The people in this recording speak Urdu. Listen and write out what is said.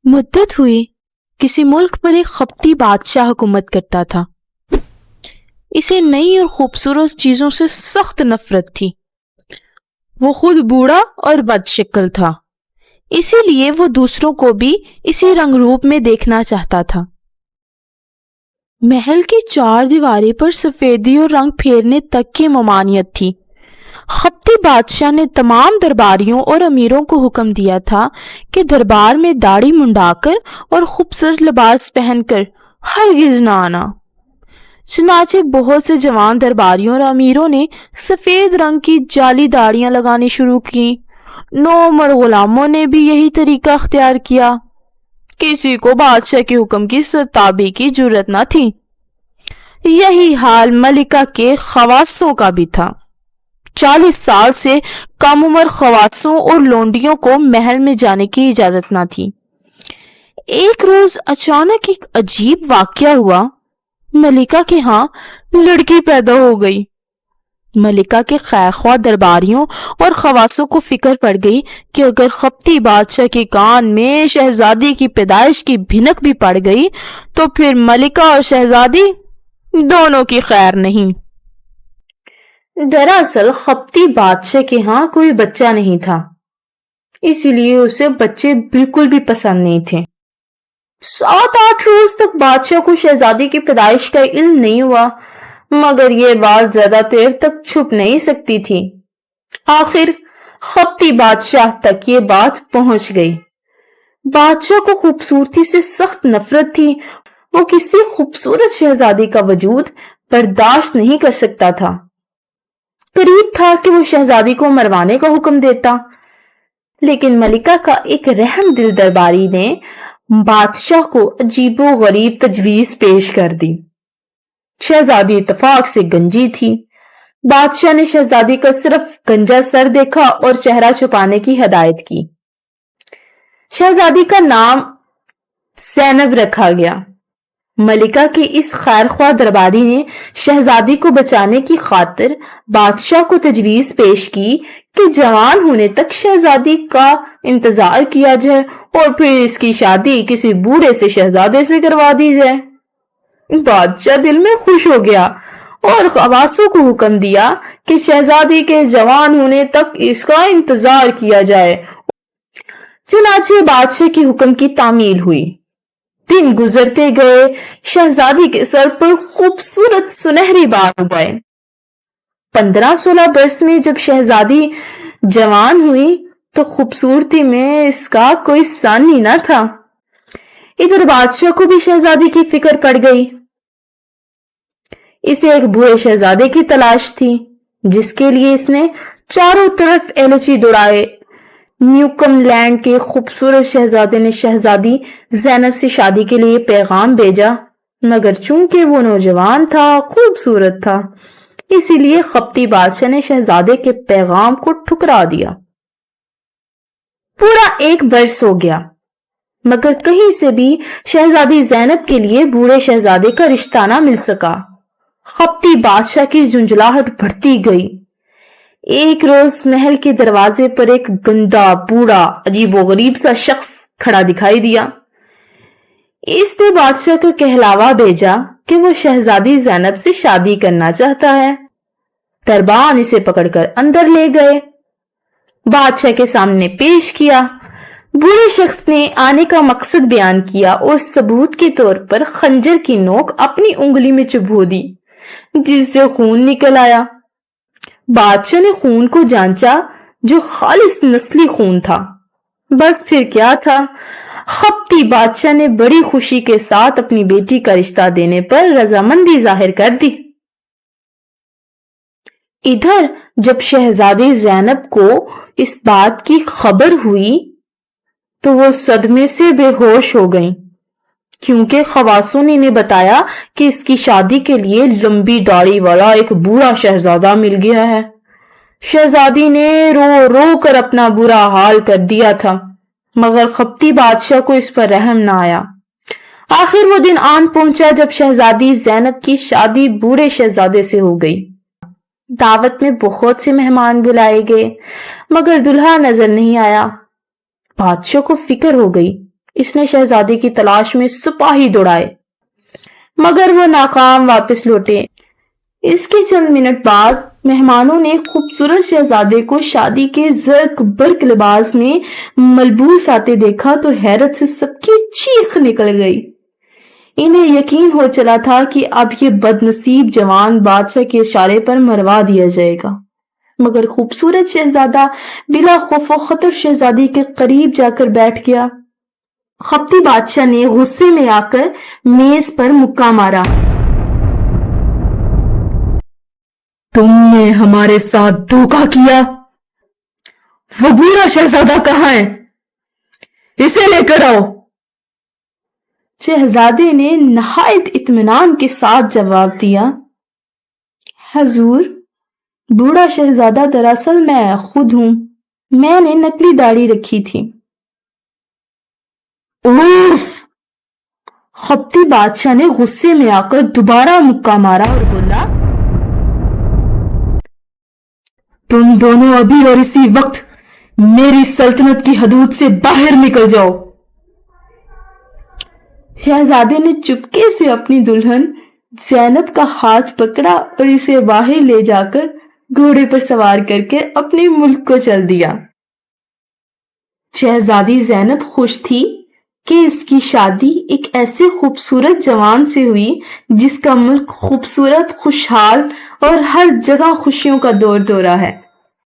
مدت ہوئی کسی ملک پر ایک خپتی بادشاہ حکومت کرتا تھا۔ اسے نئی اور خوبصورت چیزوں سے سخت نفرت تھی۔ وہ خود بوڑھا اور بد شکل تھا، اسی لیے وہ دوسروں کو بھی اسی رنگ روپ میں دیکھنا چاہتا تھا۔ محل کی چار دیواری پر سفیدی اور رنگ پھیرنے تک کی ممانعت تھی۔ خپتی بادشاہ نے تمام درباریوں اور امیروں کو حکم دیا تھا کہ دربار میں داڑھی منڈا کر اور خوبصورت لباس پہن کر ہرگز نہ آنا۔ چنانچہ بہت سے جوان درباریوں اور امیروں نے سفید رنگ کی جعلی داڑیاں لگانی شروع کی۔ نوعمر غلاموں نے بھی یہی طریقہ اختیار کیا۔ کسی کو بادشاہ کے حکم کی سرتابی کی جرات نہ تھی۔ یہی حال ملکہ کے خواصوں کا بھی تھا۔ 40 سال سے کم عمر خواصوں اور لونڈیوں کو محل میں جانے کی اجازت نہ تھی۔ ایک روز اچانک ایک عجیب واقعہ ہوا۔ ملکہ کے ہاں لڑکی پیدا ہو گئی۔ ملکہ کے خیرخواہ درباریوں اور خواصوں کو فکر پڑ گئی کہ اگر خپتی بادشاہ کے کان میں شہزادی کی پیدائش کی بھنک بھی پڑ گئی تو پھر ملکہ اور شہزادی دونوں کی خیر نہیں۔ دراصل خپتی بادشاہ کے ہاں کوئی بچہ نہیں تھا، اسی لیے اسے بچے بالکل بھی پسند نہیں تھے۔ 7-8 روز تک بادشاہ کو شہزادی کی پیدائش کا علم نہیں ہوا، مگر یہ بات زیادہ دیر تک چھپ نہیں سکتی تھی۔ آخر خپتی بادشاہ تک یہ بات پہنچ گئی۔ بادشاہ کو خوبصورتی سے سخت نفرت تھی۔ وہ کسی خوبصورت شہزادی کا وجود برداشت نہیں کر سکتا تھا۔ قریب تھا کہ وہ شہزادی کو مروانے کا حکم دیتا، لیکن ملکہ کا ایک رحم دل درباری نے بادشاہ کو عجیب و غریب تجویز پیش کر دی۔ شہزادی اتفاق سے گنجی تھی۔ بادشاہ نے شہزادی کا صرف گنجا سر دیکھا اور چہرہ چھپانے کی ہدایت کی۔ شہزادی کا نام زینب رکھا گیا۔ ملکہ کے اس خیرخواہ درباری نے شہزادی کو بچانے کی خاطر بادشاہ کو تجویز پیش کی کہ جوان ہونے تک شہزادی کا انتظار کیا جائے اور پھر اس کی شادی کسی بوڑھے سے شہزادے سے کروا دی جائے۔ بادشاہ دل میں خوش ہو گیا اور خواصوں کو حکم دیا کہ شہزادی کے جوان ہونے تک اس کا انتظار کیا جائے۔ چنانچہ بادشاہ کے حکم کی تعمیل ہوئی۔ دن گزرتے گئے، شہزادی کے سر پر خوبصورت سنہری بال اگائے۔ 15-16 برس میں جب شہزادی جوان ہوئی تو خوبصورتی میں اس کا کوئی ثانی نہ تھا۔ ادھر بادشاہ کو بھی شہزادی کی فکر پڑ گئی۔ اسے ایک بوڑھے شہزادے کی تلاش تھی، جس کے لیے اس نے چاروں طرف ایلچی دوڑائے۔ نیوکم لینڈ کے خوبصورت شہزادے نے شہزادی زینب سے شادی کے لیے پیغام بھیجا، مگر چونکہ وہ نوجوان تھا، خوبصورت تھا، اسی لیے خپتی بادشاہ نے شہزادے کے پیغام کو ٹھکرا دیا۔ پورا 1 برس ہو گیا، مگر کہیں سے بھی شہزادی زینب کے لیے بوڑھے شہزادے کا رشتہ نہ مل سکا۔ خپتی بادشاہ کی جھنجھلاہٹ بڑھتی گئی۔ ایک روز محل کے دروازے پر ایک گندا، بوڑھا، عجیب و غریب سا شخص کھڑا دکھائی دیا۔ اس نے بادشاہ کو کہلاوا بھیجا کہ وہ شہزادی زینب سے شادی کرنا چاہتا ہے۔ دربان اسے پکڑ کر اندر لے گئے، بادشاہ کے سامنے پیش کیا۔ بوڑھے شخص نے آنے کا مقصد بیان کیا اور ثبوت کے طور پر خنجر کی نوک اپنی انگلی میں چبھو دی، جس سے خون نکل آیا۔ بادشاہ نے خون کو جانچا، جو خالص نسلی خون تھا۔ بس پھر کیا تھا، خپتی بادشاہ نے بڑی خوشی کے ساتھ اپنی بیٹی کا رشتہ دینے پر رضامندی ظاہر کر دی۔ ادھر جب شہزادی زینب کو اس بات کی خبر ہوئی تو وہ صدمے سے بے ہوش ہو گئیں، کیونکہ خواصوں نے انہیں بتایا کہ اس کی شادی کے لیے لمبی داڑھی والا ایک بوڑھا شہزادہ مل گیا ہے۔ شہزادی نے رو رو کر اپنا برا حال کر دیا تھا، مگر خپتی بادشاہ کو اس پر رحم نہ آیا۔ آخر وہ دن آن پہنچا جب شہزادی زینب کی شادی بوڑھے شہزادے سے ہو گئی۔ دعوت میں بہت سے مہمان بلائے گئے، مگر دلہا نظر نہیں آیا۔ بادشاہ کو فکر ہو گئی، اس نے شہزادے کی تلاش میں سپاہی دوڑائے مگر وہ ناکام واپس لوٹے۔ اس کے چند منٹ بعد مہمانوں نے خوبصورت شہزادے کو شادی کے زرق برق لباس میں ملبوس آتے دیکھا تو حیرت سے سب کی چیخ نکل گئی۔ انہیں یقین ہو چلا تھا کہ اب یہ بد نصیب جوان بادشاہ کے اشارے پر مروا دیا جائے گا، مگر خوبصورت شہزادہ بلا خوف و خطر شہزادی کے قریب جا کر بیٹھ گیا۔ خپتی بادشاہ نے غصے میں آ کر میز پر مکہ مارا۔ تم نے ہمارے ساتھ دھوکا کیا، وہ بوڑھا شہزادہ کہاں ہے؟ اسے لے کر آؤ۔ شہزادے نے نہایت اطمینان کے ساتھ جواب دیا، حضور، بوڑھا شہزادہ دراصل میں خود ہوں، میں نے نکلی داڑھی رکھی تھی۔ اوف! خپتی بادشاہ نے غصے میں آ کر دوبارہ مکہ مارا اور بولا، تم دونوں ابھی اور اسی وقت میری سلطنت کی حدود سے باہر نکل جاؤ۔ شہزادے نے چپکے سے اپنی دلہن زینب کا ہاتھ پکڑا اور اسے باہر لے جا کر گھوڑے پر سوار کر کے اپنے ملک کو چل دیا۔ شہزادی زینب خوش تھی کہ اس کی شادی ایک ایسے خوبصورت جوان سے ہوئی جس کا ملک خوبصورت، خوشحال اور ہر جگہ خوشیوں کا دور دورہ ہے۔